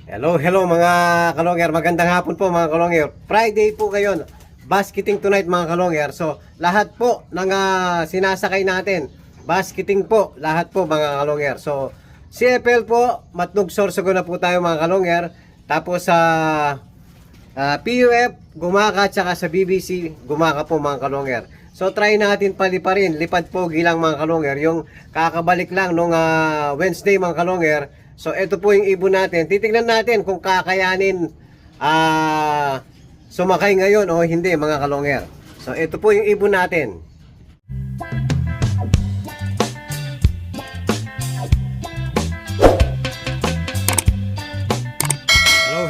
Hello mga kalongger. Magandang hapon po mga kalongger. Friday po ngayon. Basketing tonight mga kalongger. So, lahat po ng sinasakay natin. Basketing po. Lahat po mga kalongger. So, CFL po. Matnog Sorsogon na po tayo mga kalongger. Tapos sa PUF, Gumaka, tsaka sa BBC, Gumaka po mga kalongger. So, try natin paliparin. Lipad pogi lang mga kalongger. Yung kakabalik lang nung Wednesday mga kalongger. So, ito po yung ibon natin. Titingnan natin kung kakayanin sumakay ngayon o hindi mga kalongger. So, ito po yung ibon natin.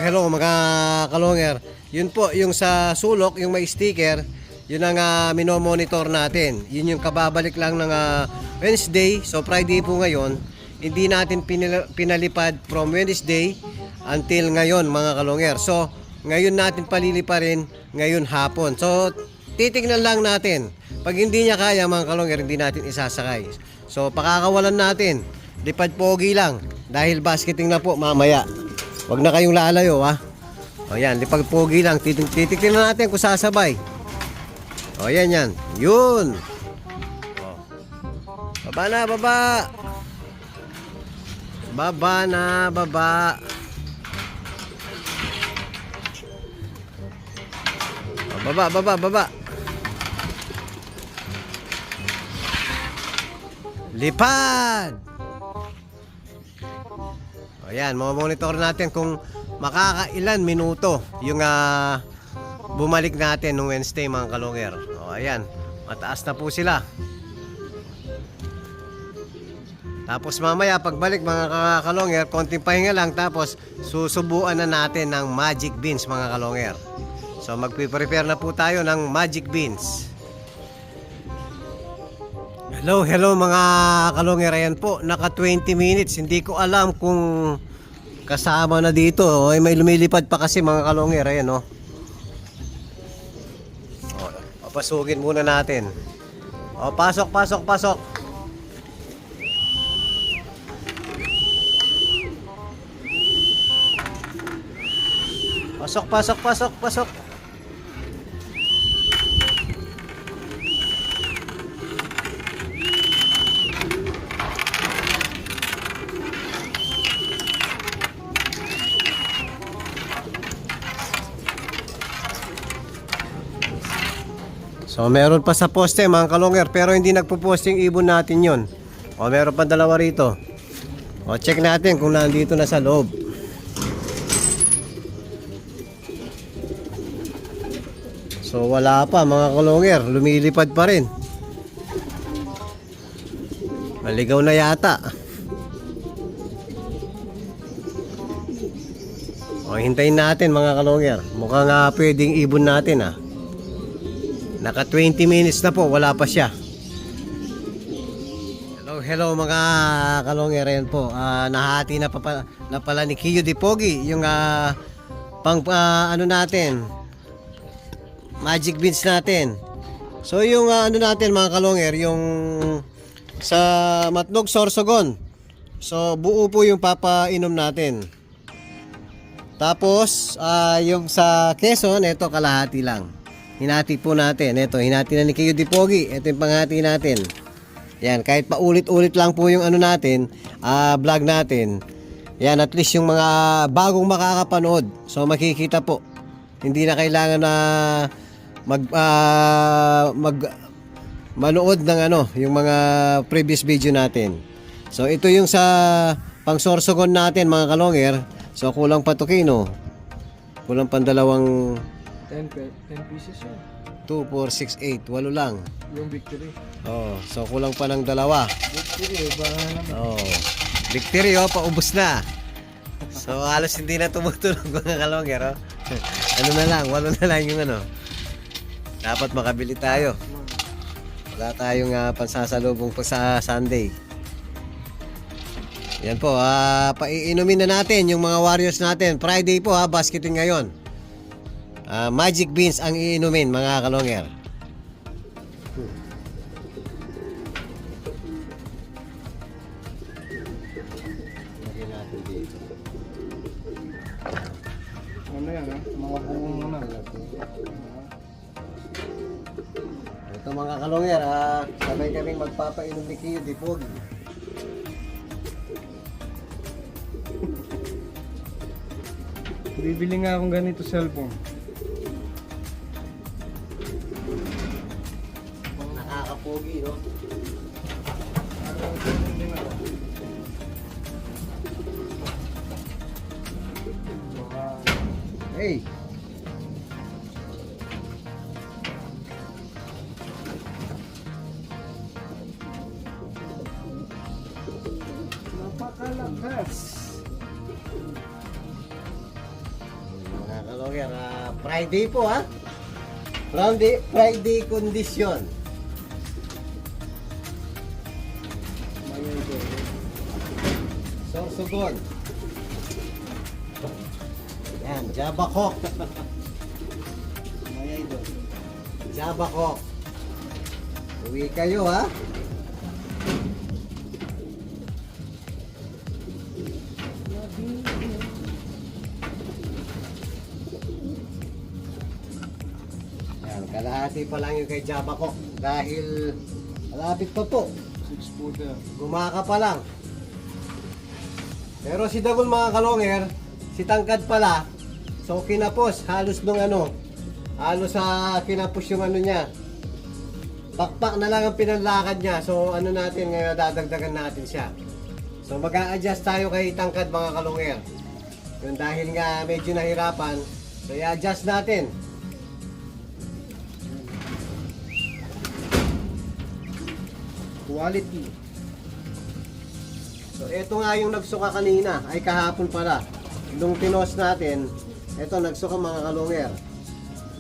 Hello mga kalongger. Yun po, yung sa sulok, yung may sticker, yun ang minomonitor natin. Yun yung kababalik lang ng Wednesday. So, Friday po ngayon. Hindi natin pinalipad from Wednesday until ngayon mga kalongger. So, ngayon natin paliliparin ngayon hapon. So, titignan lang natin. Pag hindi niya kaya mga kalongger, hindi natin isasakay. So, pakakawalan natin. Lipad pogi lang. Dahil basketing na po mamaya. Huwag na kayong lalayo ha. O yan, lipad pogi lang. Titignan natin kung sasabay. O yan yan. Yun. O. Baba na, baba. Baba na, baba. Baba. Lipad. O yan, monitor natin kung makakailan minuto yung bumalik natin nung Wednesday mga kalongger. O ayan, mataas na po sila. Tapos mamaya pagbalik mga kalongger, konting pahinga lang tapos susubuan na natin ng magic beans mga kalongger. So magpe-prepare na po tayo ng magic beans. Hello mga kalongger, ayan po, naka 20 minutes. Hindi ko alam kung kasama na dito. O, may lumilipad pa kasi mga kalongger, ayan o. Papasugin muna natin. O, pasok. Pasok. So meron pa sa poste mga kalongger, pero hindi nagpo-poste yung ibon natin yon. O meron pa dalawa rito. O check natin kung nandito na sa loob. So wala pa mga kalongger, lumilipad pa rin. Maligaw na yata. O hintayin natin mga kalongger. Mukhang pwedeng ibon natin Naka 20 minutes na po, wala pa siya. Hello mga kalongger, ayan po. Nahati na pala ni Kiyo Di Pogi yung ano natin, magic beans natin. So yung ano natin mga kalongger, yung sa Matnog Sorsogon. So buo po yung papainom natin. Tapos yung sa Quezon, ito kalahati lang. Hinati po natin. Ito, hinati na ni Kiyo Di Pogi. Ito yung panghati natin. Yan, kahit paulit-ulit lang po yung ano natin, vlog natin. Yan, at least yung mga bagong makakapanood. So makikita po. Hindi na kailangan na manood ng yung mga previous video natin. So ito yung sa pang-sorsogon natin mga kalongger. So kulang pa to kino. Kulang pa dalawang 10 pieces yun. 2, 4, 6, 8. Walo lang. Yung victory. So kulang pa ng dalawa. Victory, baka naman. Victory, paubos na. So halos hindi na tumutunog mga kalongger. Walo na lang yung Dapat makabili tayo. Wala tayong pansasalubong pa sa Sunday. Yan po, paiinumin na natin yung mga Warriors natin. Friday po basketing ngayon. Magic beans ang iinumin mga kalongger. Lagyan natin dito. yan, ha? Mga buo muna. Ito mga kalongger, sabay kami magpapainom ni Kiyo di Pogi. Bibili nga akong ganito cellphone. Nakakapogi, no? Hey! Napakalakas. Mga kalongger, Friday po ha? Friday condition. Sorsogon. Yan, Java Coke. Java Coke. Uwi kayo ha? Yan, kalahati pa lang yung kay Java Coke. Dahil malapit pa po. 6 footer. Gumaka pa lang. Pero si Dagol mga kalongger, si Tangkad pala, so kinapos, halos nung halos kinapos yung niya. Bakpak na lang ang pinanlakad niya, so natin ngayon, dadagdagan natin siya. So mag-a-adjust tayo kay Tangkad mga kalongger. Yung dahil nga medyo nahirapan, so i-adjust natin. Quality. So ito nga yung nagsuka kanina, ay kahapon pala. Nung pinos natin, ito nagsuka mga kalongger.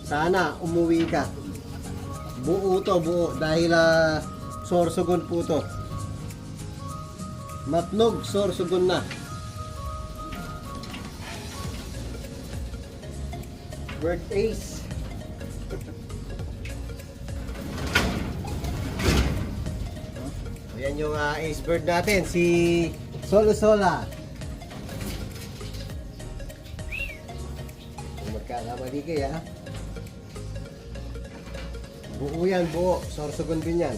Sana umuwi ka. Buo to, buo. Dahil sorsogon po to. Matnog, sorsogon na. Bird ace. Ayan yung ace bird natin, si Solo Sola. Kung magkakamali kayo ha. Buo yan, buo. Sorsogon din yan.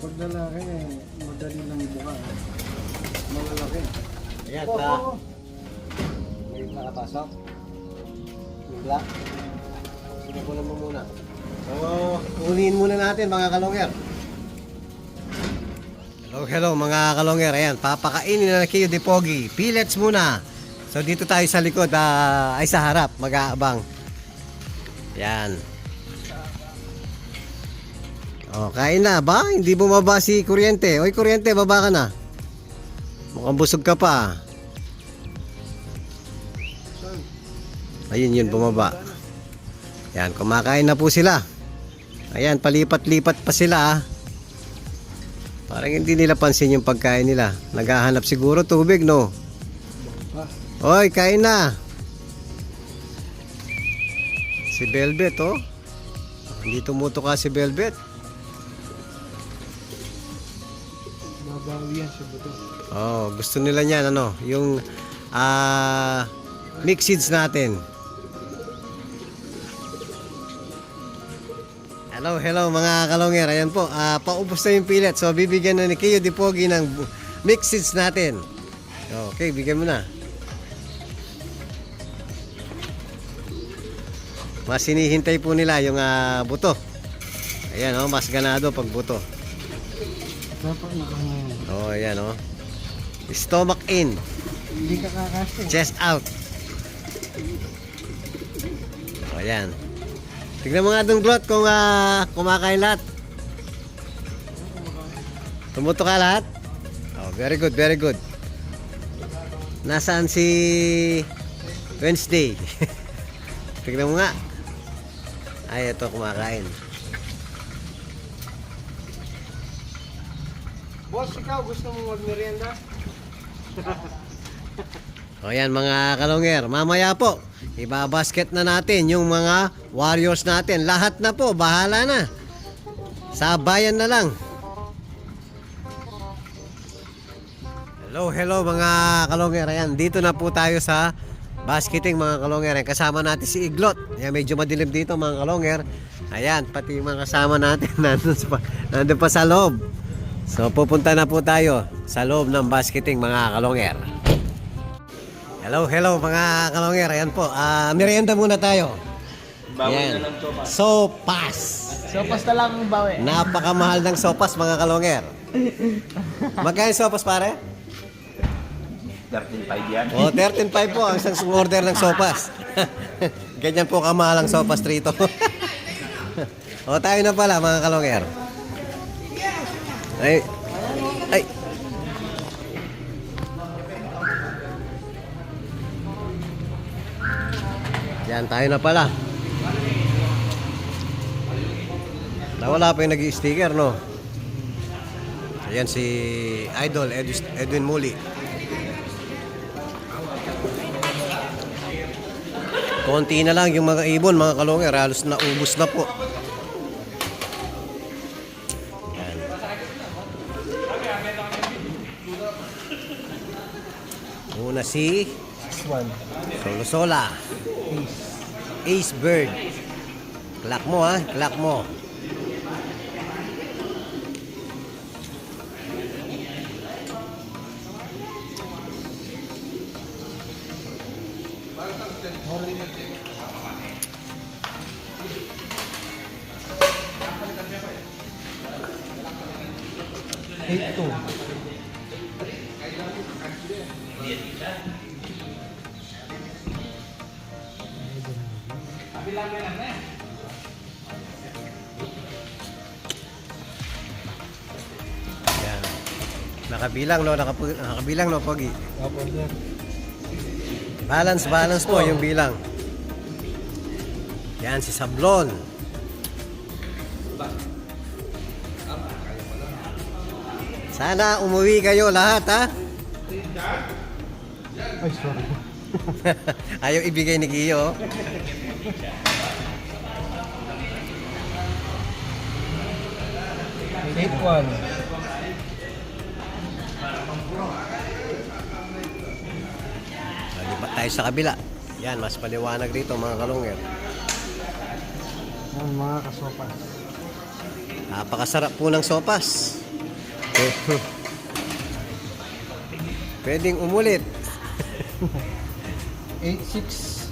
Pag lalaki, madali lang buka. Malalaki. Ayan, Oo. may nakapasok. Yung black. Sige po naman muna. So, ulihin muna natin mga kalongger. Hello mga kalongger. Ayan, papakainin na kayo di Pogi. Pellets muna. So, dito tayo sa likod, ay sa harap, mag-aabang. Ayan. Oh, kain na ba? Hindi bumaba si kuryente. Oy, kuryente, baba ka na. Mukhang busog ka pa. Ayun yun, bumaba. Yan, kumakain na po sila. Ayan, palipat-lipat pa sila. Parang hindi nila pansin yung pagkain nila. Naghahanap siguro tubig, no? Oy, kain na. Si Velvet, oh. Hindi tumutuka si Velvet. Babawi yan sa buto. Oh, gusto nila niyan yung mix seeds natin. Hello mga kalongger. Ayan po, paubos na yung pellet. So bibigyan na ni Kiyo di Pogi ng mix seeds natin. Okay, bigyan mo na. Mas hinihintay po nila yung buto. Ayan mas ganado pag buto. Dapat nakahangayon. Oh, ayan Stomach in. Hindi ka kakasya. Chest out. O, ayan. Tignan mo nga doon, Glot, kung kumakain lahat. Tumuto ka lahat? Oh, very good, very good. Nasaan si Wednesday? Tignan mo nga. Ay, ito, kumakain. Boss, ikaw gusto mo magmerienda? O yan mga kalongger, mamaya po ibabasket na natin yung mga warriors natin. Lahat na po, bahala na. Sabayan na lang. Hello mga kalonger. Ayan, dito na po tayo sa basketing mga kalonger. Ayan, kasama natin si Iglot. Ayan, medyo madilim dito mga kalonger. Ayan, pati yung mga kasama natin nandun pa sa loob. So pupunta na po tayo sa loob ng basketing mga kalonger. Hello mga kalonger. Ayan po, merienda muna tayo. Ayan, sopas. Sopas na lang ang bawi. Napakamahal ng sopas mga kalonger. Magkano sopas pare? 13.5 yan. O, 13.5 po ang isang order ng sopas. Ganyan po kamahal ang sopas rito. O, tayo na pala mga kalonger. Ay. Ay. Yan, tayo na pala. Nawala pa yung nag-i-sticker, no? Ayan si Idol Edwin Muli. Konti na lang yung mga ibon, mga kalonger. Halos naubos na po. Yan. Una si Solosola. Ace Bird. Clock mo ha, clock mo. Ito. Yan. Nakabilang no, nakabilang no, Pogi. Opo, sir. Balance po yung bilang. Yan si Sablon. Sana umuwi kayo lahat ha. Ay, sorry. Ayaw ibigay ni Giyo. Eight one. Lipat tayo sa kabila. Yan, mas paliwanag dito mga kalungir. Yan, mga kasopas. Napakasarap po ng sopas. Pwedeng umulit. 8-6.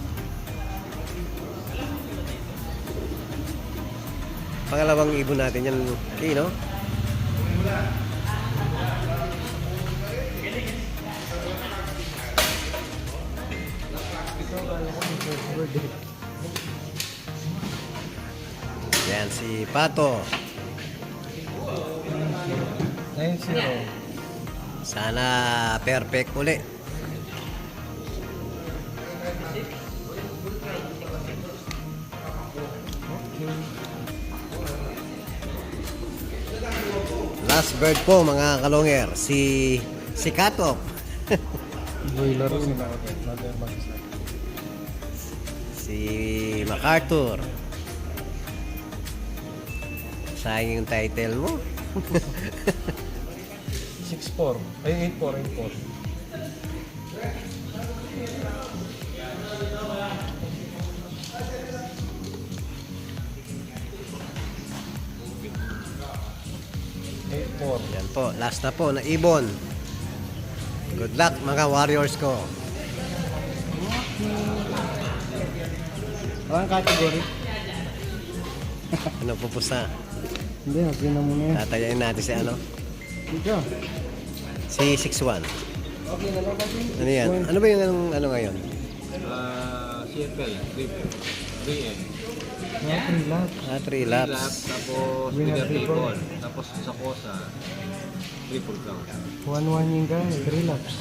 Pangalawang ibon natin yan, okay, no? Yan si Pato. 9-0. Sana perfect uli. Last bird po mga kalongер, si Kato. Boiler. Si MacArthur. Sayang yung title mo. 6-4. Ay, 8-4. Yan po, last na po na ibon. Good luck mga warriors ko. Ang category? Ano pupusa? Hindi, okay na muna yan. Tatayain natin si ano? Dito. Si 6-1. Okay na lang natin. Ano yan? Ano ba yung ano ngayon? CFL, 3M. Mga 3 lahat. 3 laps. Tapos Winner bigger triple. table. Tapos sa kosa, triple count. 1-1 yung guy. 3 laps.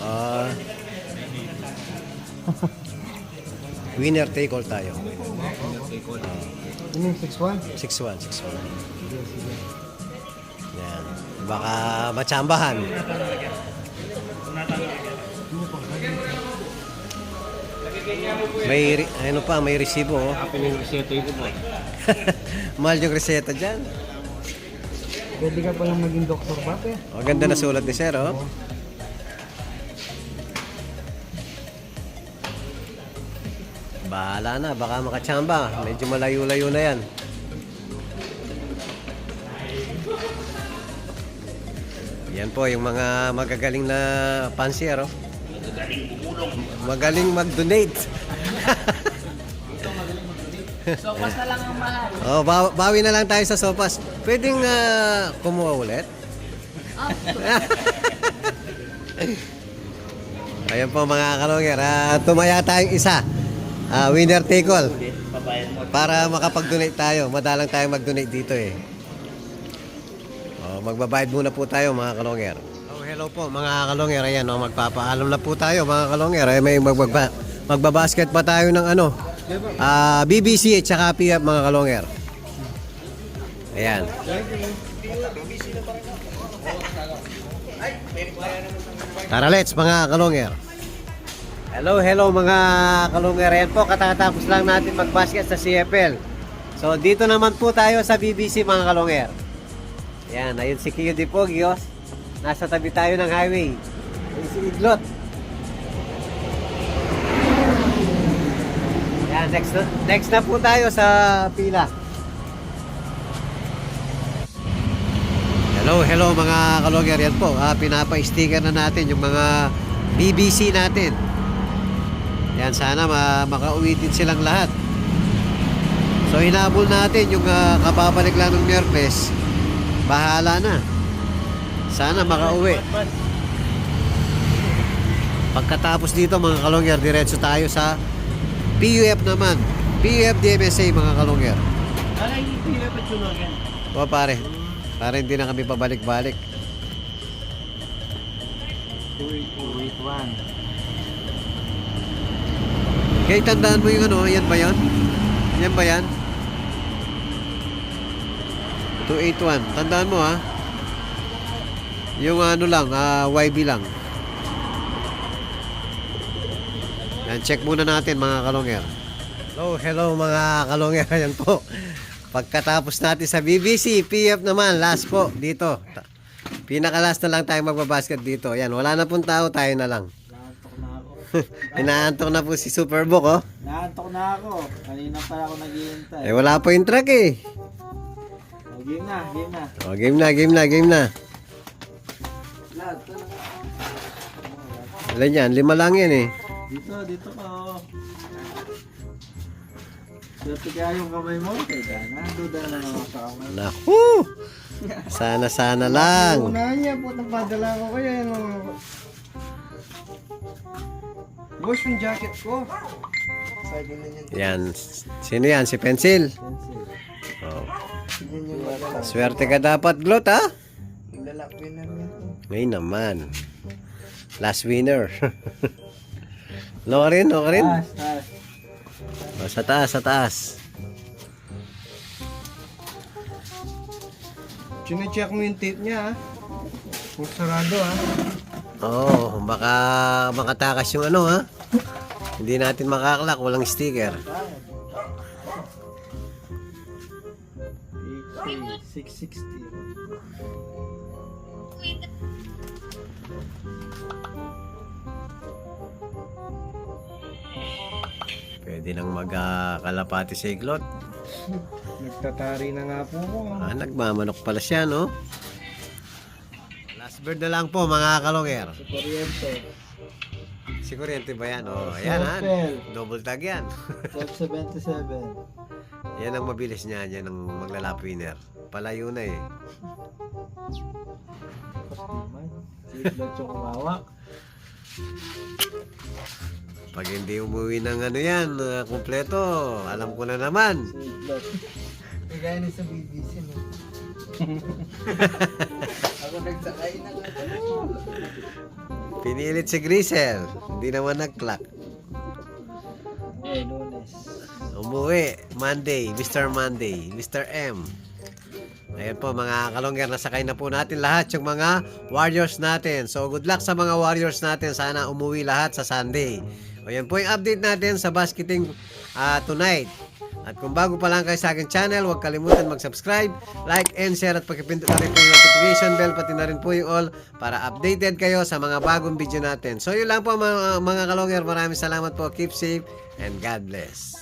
Winner take all tayo. Winner take all. Yun yung 6-1? 6-1. Sige, sige. Yan. Baka matsambahan. Ano pa, may resibo oh. Akin yung reseta ko po. Mahal yung reseta dyan. Pwede ka palang maging doktor, Pape. Oh, ganda na sulat ni Sir oh. Bahala na, baka makachamba. Medyo malayo-layo na yan. Yan po, yung mga magagaling na pansier oh. Magaling mag-donate. Sopas na lang ang mahal. Oh, bawi na lang tayo sa sopas. Pwedeng kumuha ulit? Ayan po mga kalongger. Tumaya tayong isa. Winner take all. Para makapag-donate tayo. Madalang tayo mag-donate dito eh. Oh, magbabayad muna po tayo mga kalongger. Oh, hello po mga kalongger. Ayan, oh, magpapaalam na po tayo mga kalongger. Ay, may magbabasket pa tayo ng ano. BBC at saka PF mga kalongger. Ayan. Tara let's mga kalongger. Hello mga kalongger. Ayan po, katatapos lang natin magbasket sa CFL. So dito naman po tayo sa BBC mga kalongger. Ayan, ayun si Kiyo Dipogios. Nasa tabi tayo ng highway. Ayun si Iglot. Ayan, next na po tayo sa pila. Hello mga kalongger. Yan po, pinapa-sticker na natin yung mga BBC natin. Yan, sana makauwi din silang lahat. So hinabol natin yung kababalik lang ng Miyerkules. Bahala na. Sana makauwi. Pagkatapos dito mga kalongger, diretso tayo sa PUF naman. PUF DMSA mga kalongger. Alay, hindi na pa tulogan. O pare, para hindi na kami pabalik-balik. 281. Kaya tandaan mo yung ano, yan ba yan? Yan ba yan? 281. Tandaan mo ha. Yung ano lang, YB lang. Yan, check muna natin mga kalongger. Hello mga kalongger. Ayan po. Pagkatapos natin sa BBC, PF naman, last po dito. Pinaka-last na lang tayo magbabasket dito. Ayan, wala na pong tao, tayo na lang. Naantok na ako. Inaantok na po si Superbook oh. Naantok na ako. Kanina pa ako naghihintay. Eh wala po yung truck eh. Game na. Oh, game na. Lahat. Ilan yan? 5 lang yan eh. Dito ka. Swerte kaya yung kamay mo. Kaya duda na naman sa kamay. Naku! Sana lang. Unahan niya po, napadala ko kayo. Yan mga... Boss, yung jacket ko. Sabi na niyan. Yan. Sino yan? Si Pencil? Pencil. Oh. Yan yung wala. Swerte ka dapat, Glot ha? Lalapin na niya. Ngayon naman. Last winner. No ka rin? Oh, sa taas. Chine-check mo yung tape niya, ha? Kung sarado, ha? Oh, baka makatakas yung ano ha. Hindi natin makaklak, walang sticker. 660. Pwede nang magkalapati sa Iglot. Nagtatari na nga po ko. Nagmamanok pala siya, no? Last bird na lang po, mga kalongger. Sa kuryente. Si Kuryente ba yan? Oh, ayan ha. Sofel. Double tag yan. 1277. Yan ang mabilis niya. Yan ang maglalap winner. Palayo na eh. Si Iglot yung kumawak. Pag hindi umuwi ng ano yan, kumpleto, alam ko na naman. Si Iglot. Kagaya na sa BBC, no? Ako nagsakay na lang. Pinilit si Grisel. Hindi naman nag-clock. Lunes. Umuwi. Monday. Mr. Monday. Mr. M. Ayan po mga kalongger, nasakay na po natin lahat yung mga warriors natin. So good luck sa mga warriors natin. Sana umuwi lahat sa Sunday. So yan po yung update natin sa basketing tonight. At kung bago pa lang kayo sa akin channel, huwag kalimutan mag-subscribe, like, and share at pakipindot na rin po yung notification bell, pati na rin po yung all para updated kayo sa mga bagong video natin. So yun lang po mga kalonger, maraming salamat po, keep safe, and God bless.